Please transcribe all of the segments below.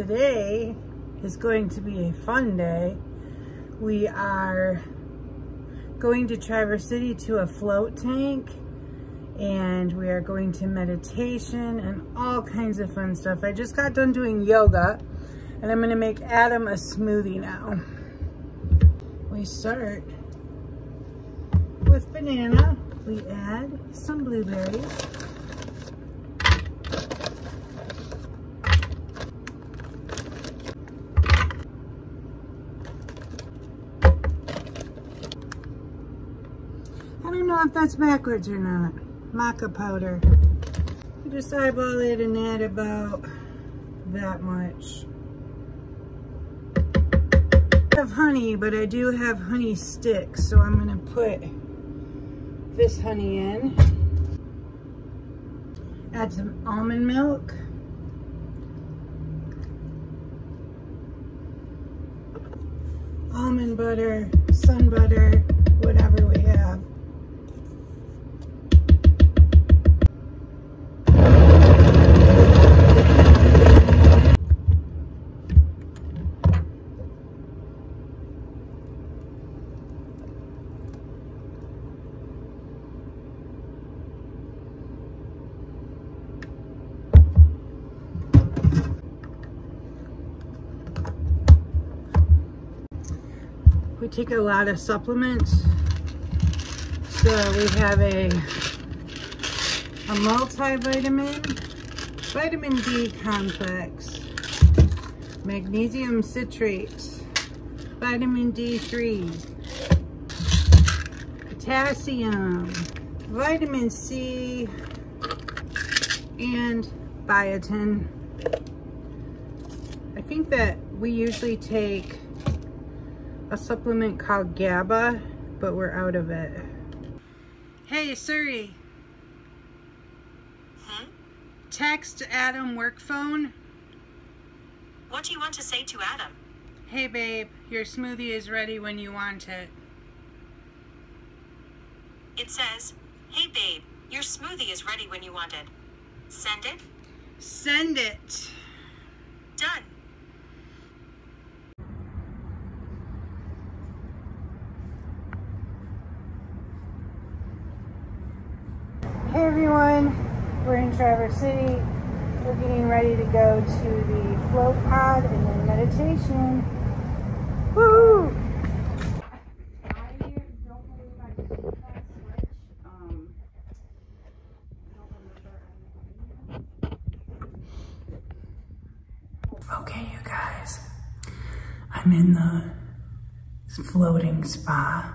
Today is going to be a fun day. We are going to Traverse City to a float tank, and we are going to meditation and all kinds of fun stuff. I just got done doing yoga, and I'm gonna make Adam a smoothie now. We start with banana. We add some blueberries. I don't know if that's backwards or not. Maca powder. You just eyeball it and add about that much. I have honey, but I do have honey sticks, so I'm gonna put this honey in. Add some almond milk. Almond butter, sun butter, whatever we have. We take a lot of supplements. So we have a multivitamin, vitamin D complex, magnesium citrate, vitamin D3, potassium, vitamin C, and biotin. I think that we usually take a supplement called GABA, but we're out of it. Hey Siri. Text Adam work phone. What do you want to say to Adam? Hey babe, your smoothie is ready when you want it. It says, hey babe, your smoothie is ready when you want it. Send it? Send it. Done. Hey everyone, we're in Traverse City. We're getting ready to go to the float pod and then meditation. Woo! I don't believe I did that switch. Okay, you guys, I'm in the floating spa.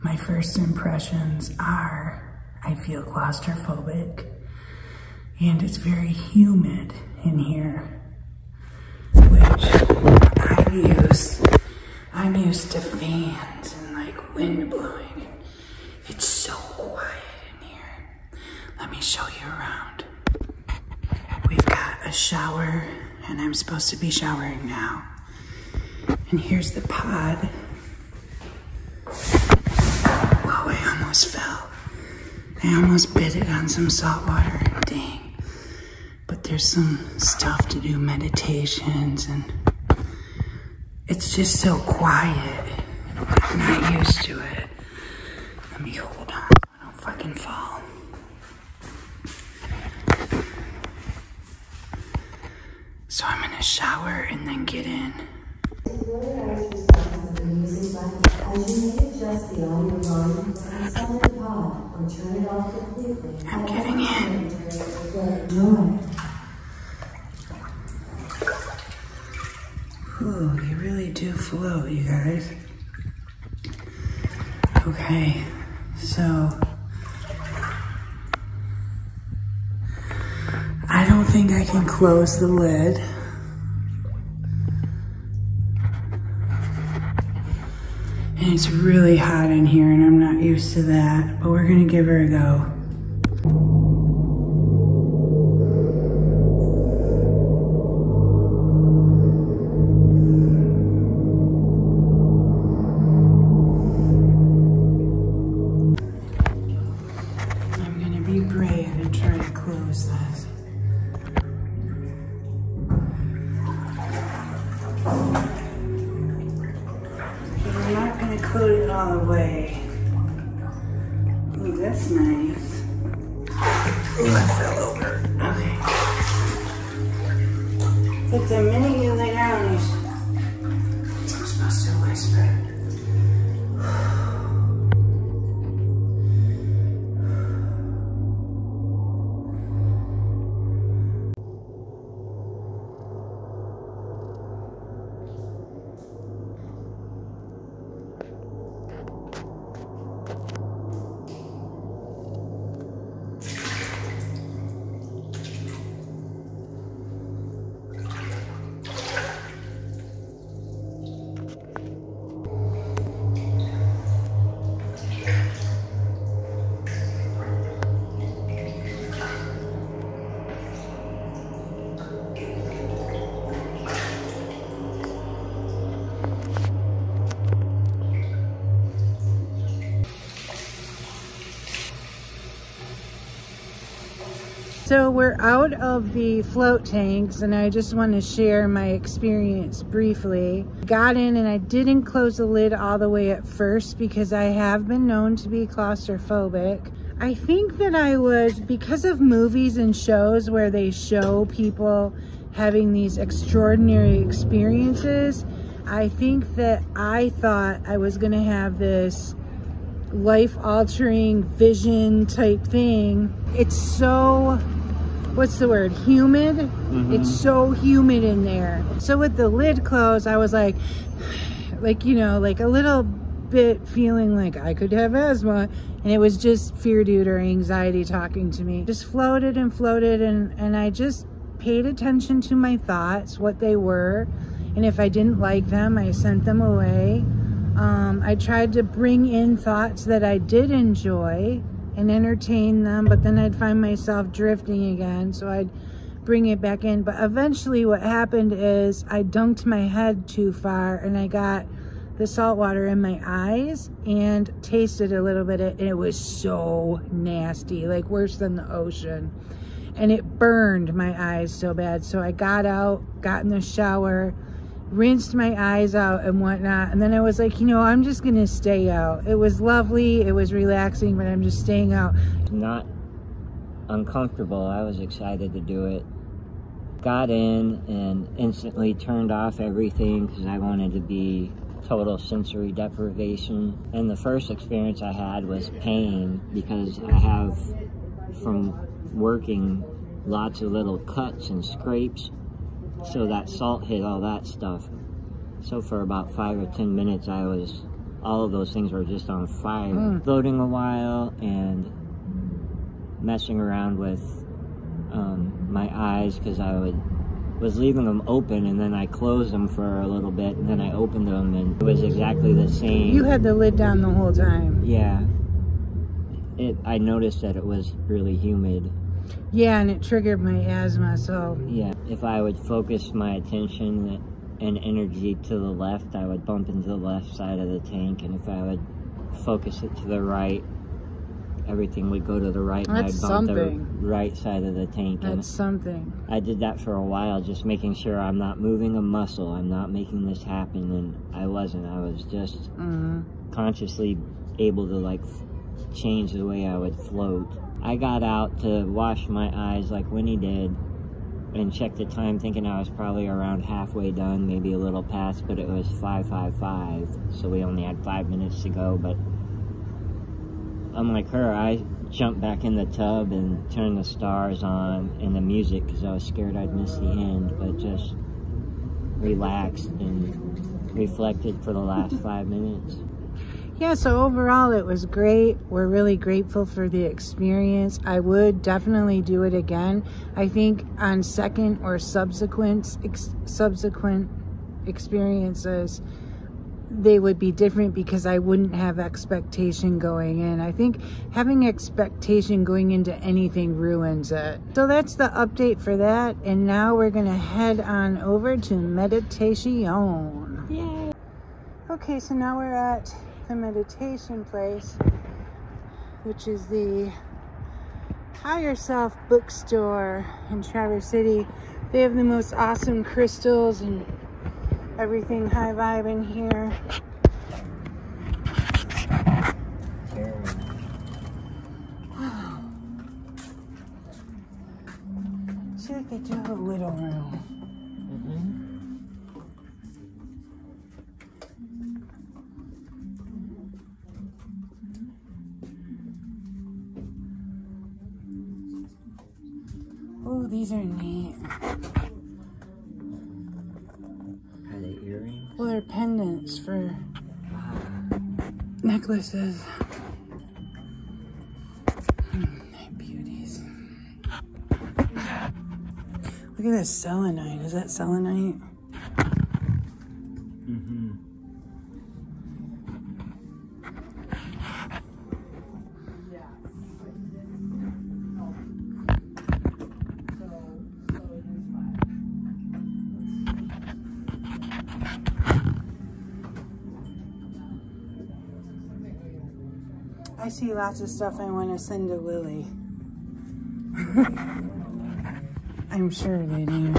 My first impressions are I feel claustrophobic, and it's very humid in here, which I'm used to fans and like wind blowing. It's so quiet in here. Let me show you around. We've got a shower, and I'm supposed to be showering now. And here's the pod. Whoa, I almost fell. I almost bit it on some salt water, dang. But there's some stuff to do, meditations, and it's just so quiet. I'm not used to it. Let me hold on so I don't fucking fall. So I'm gonna shower and then get in. I'm getting in. Ooh, you really do float, you guys. Okay, so I don't think I can close the lid. And it's really hot in here, and I'm not used to that, but we're gonna give her a go. I'm gonna be brave and try to close this. all the way. Ooh, that's nice. Ooh, I fell over. Okay. But the minute you lay down, I'm supposed to whisper. So we're out of the float tanks, and I just want to share my experience briefly. Got in and I didn't close the lid all the way at first because I have been known to be claustrophobic. I think that I was, because of movies and shows where they show people having these extraordinary experiences, I think that I thought I was going to have this life-altering vision type thing. It's so, what's the word, humid? It's so humid in there. So with the lid closed, I was like, you know, like a little bit feeling like I could have asthma, and it was just fear dude or anxiety talking to me. Just floated and floated, and I just paid attention to my thoughts, what they were, and if I didn't like them, I sent them away. I tried to bring in thoughts that I did enjoy and entertain them, but then I'd find myself drifting again, so I'd bring it back in. But eventually what happened is I dunked my head too far, and I got the salt water in my eyes and tasted a little bit, and it was so nasty, like worse than the ocean. And it burned my eyes so bad. So I got out, got in the shower, rinsed my eyes out and whatnot, and then I was like, you know, I'm just gonna stay out. It was lovely, it was relaxing, but I'm just staying out. Not uncomfortable. I was excited to do it. Got in and instantly turned off everything because I wanted to be total sensory deprivation. And the first experience I had was pain, because I have, from working, lots of little cuts and scrapes. So that salt hit all that stuff. So for about 5 or 10 minutes, all of those things were just on fire. Floating a while and messing around with my eyes, because I was leaving them open, and then I closed them for a little bit, and then I opened them, and it was exactly the same. You had the lid down the whole time. Yeah. I noticed that it was really humid. Yeah, and it triggered my asthma, so... Yeah, if I would focus my attention and energy to the left, I would bump into the left side of the tank, and if I would focus it to the right, everything would go to the right, and I'd bump the right side of the tank. That's something. I did that for a while, just making sure I'm not moving a muscle, I'm not making this happen, and I wasn't. I was just consciously able to, like, change the way I would float. I got out to wash my eyes like Winnie did and checked the time, thinking I was probably around halfway done, maybe a little past, but it was 5:55, so we only had 5 minutes to go. But unlike her, I jumped back in the tub and turned the stars on and the music because I was scared I'd miss the end, but just relaxed and reflected for the last 5 minutes. Yeah, so overall it was great. We're really grateful for the experience. I would definitely do it again. I think on second or subsequent experiences, they would be different because I wouldn't have expectation going in. I think having expectation going into anything ruins it. So that's the update for that. And now we're gonna head on over to meditation. Yay! Okay, so now we're at the meditation place, which is the Higher Self bookstore in Traverse City. They have the most awesome crystals and everything high vibe in here. They do have a little room. Oh, these are neat. Are they earrings? Well, they're pendants for necklaces. Beauties. Look at this selenite. Is that selenite? I see lots of stuff I want to send to Lily. I'm sure they do.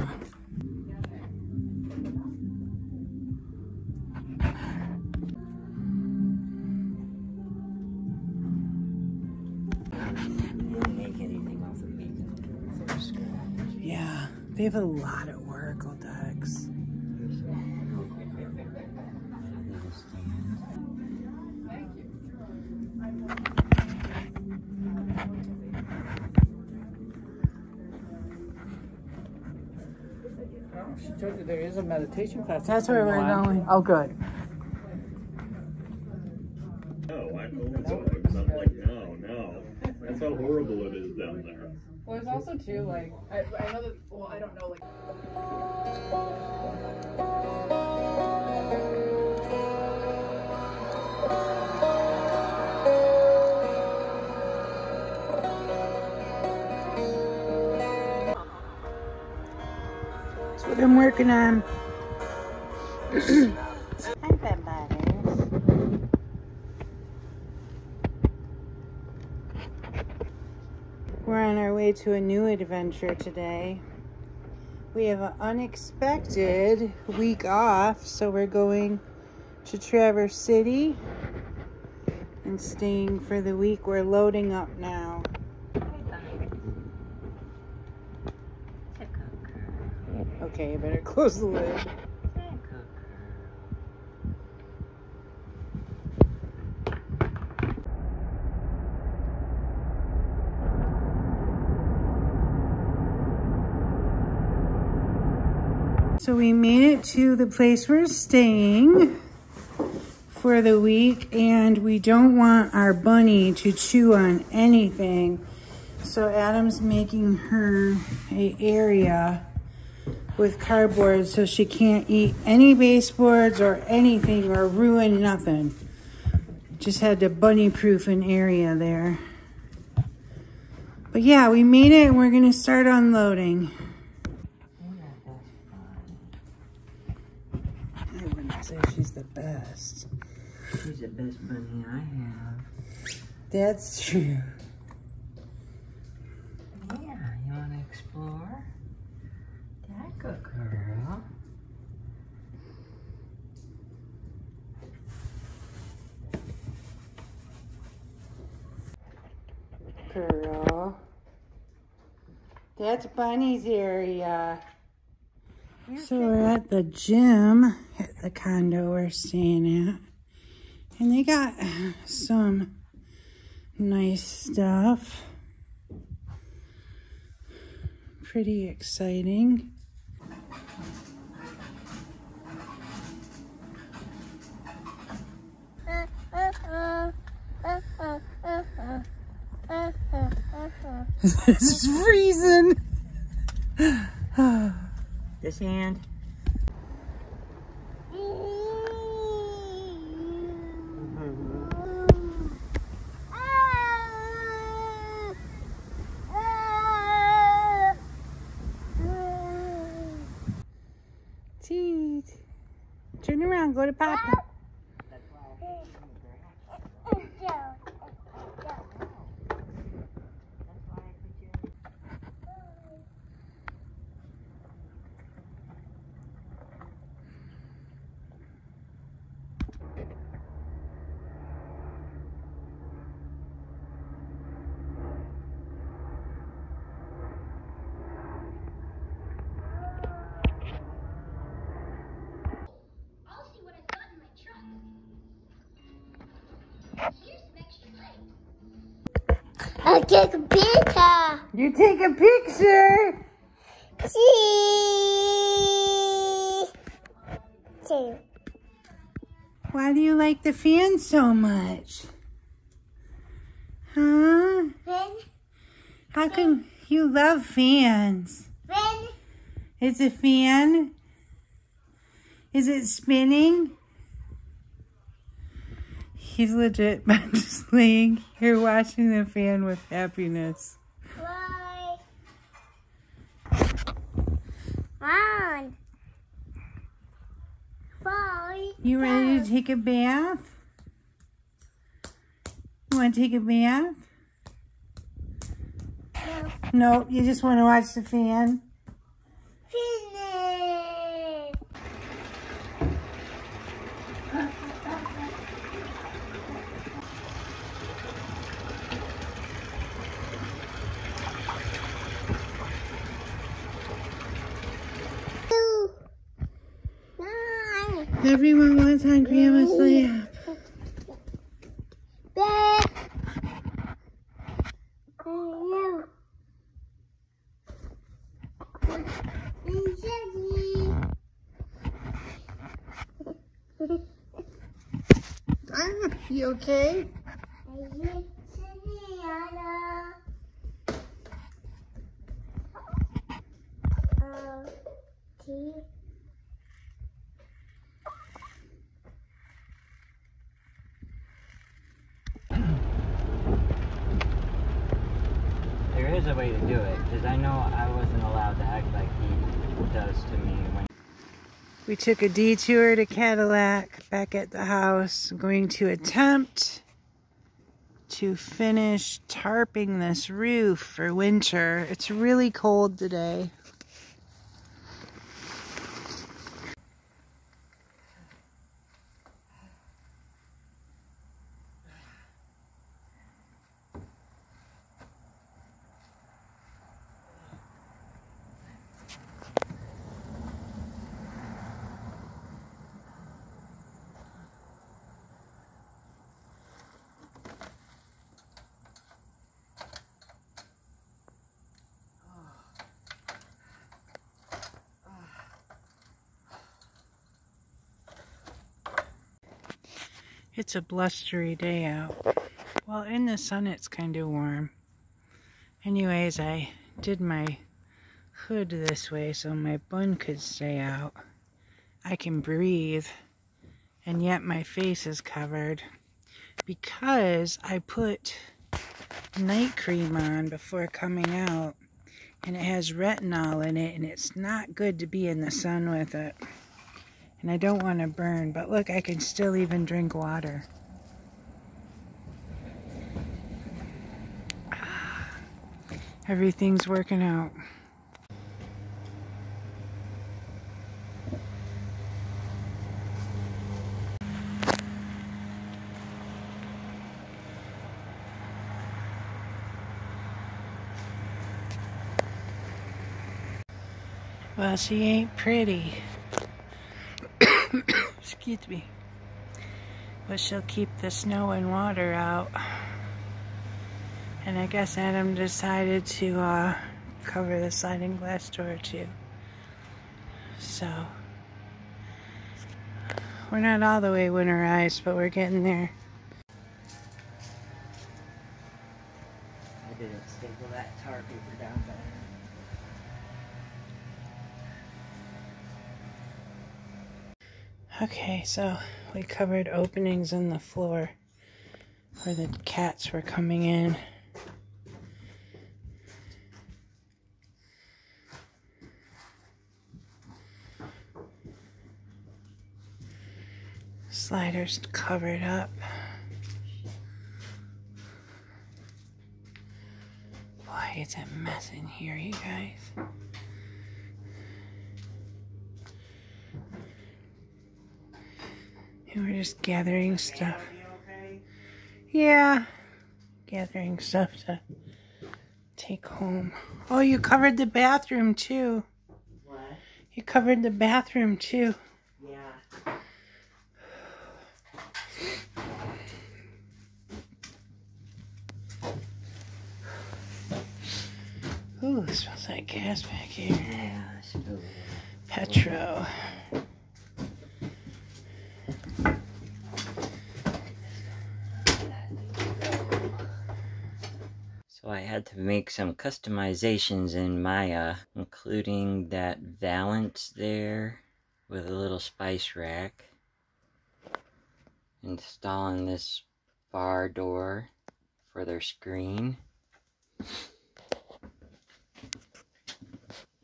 Yeah, they have a lot of Oracle decks. She told you there is a meditation class. That's where we're going. Oh, good. No, I own dogs. I'm like, no. That's how horrible it is down there. Well, there's also too, like, I know that, well, I don't know, like. That's what I'm working on. Hi, Pet Butters. We're on our way to a new adventure today. We have an unexpected week off, so we're going to Traverse City and staying for the week. We're loading up now. Okay, you better close the lid. So we made it to the place we're staying for the week, and we don't want our bunny to chew on anything. So Adam's making her an area with cardboard so she can't eat any baseboards or anything or ruin nothing. Just had to bunny-proof an area there. But yeah, we made it and we're gonna start unloading. I wouldn't say she's the best. She's the best bunny I have. That's true. Yeah, you want to explore? That good girl. Girl. That's Bunny's area. So we're at the gym at the condo we're staying at. And they got some nice stuff. Pretty exciting. It's freezing. This hand. Teeth. Turn around, go to Papa. I'll take a picture. You take a picture. See. Why do you like the fan so much? Huh? When? How come you love fans? When? It's a fan? Is it spinning? He's legit just laying here watching the fan with happiness. Why? On. Why? You ready to take a bath? You want to take a bath? No. No, you just want to watch the fan? Finish. Two. 9. Everyone wants on Grandma's lap. Back. You. You okay? There is a way to do it, because I know I wasn't allowed to act like he does to me when... We took a detour to Cadillac back at the house. I'm going to attempt to finish tarping this roof for winter. It's really cold today. It's a blustery day out. Well, in the sun it's kind of warm. Anyways, I did my hood this way so my bun could stay out. I can breathe, and yet my face is covered because I put night cream on before coming out, and it has retinol in it, and it's not good to be in the sun with it. And I don't want to burn, but look, I can still even drink water. Everything's working out. Well, she ain't pretty. Excuse me. But she'll keep the snow and water out. And I guess Adam decided to cover the sliding glass door too. So, we're not all the way winterized, but we're getting there. I didn't staple that tar paper down better. Okay, so we covered openings in the floor where the cats were coming in. Sliders covered up. Boy, it's a mess in here, you guys. And we're just gathering stuff. Yeah, gathering stuff to take home. Oh, you covered the bathroom too. What? You covered the bathroom too. Yeah. Smells like gas back here. Yeah, so Petro. So I had to make some customizations in Maya, including that valance there with a little spice rack, installing this bar door for their screen,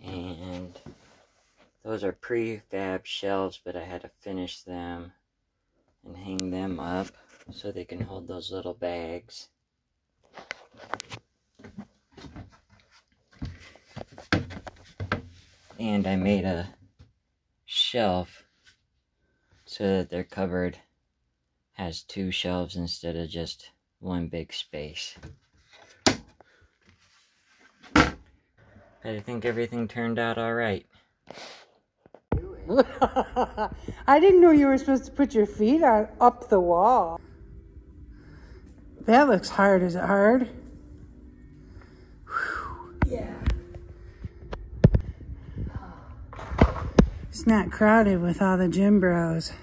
and those are prefab shelves, but I had to finish them and hang them up so they can hold those little bags. And I made a shelf so that their cupboard has 2 shelves instead of just one big space. But I think everything turned out alright. I didn't know you were supposed to put your feet on up the wall. That looks hard. Is it hard? Yeah. It's not crowded with all the gym bros.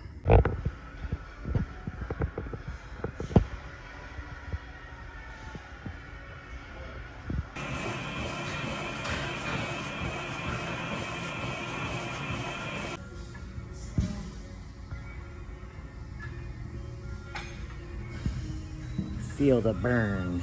Feel the burn.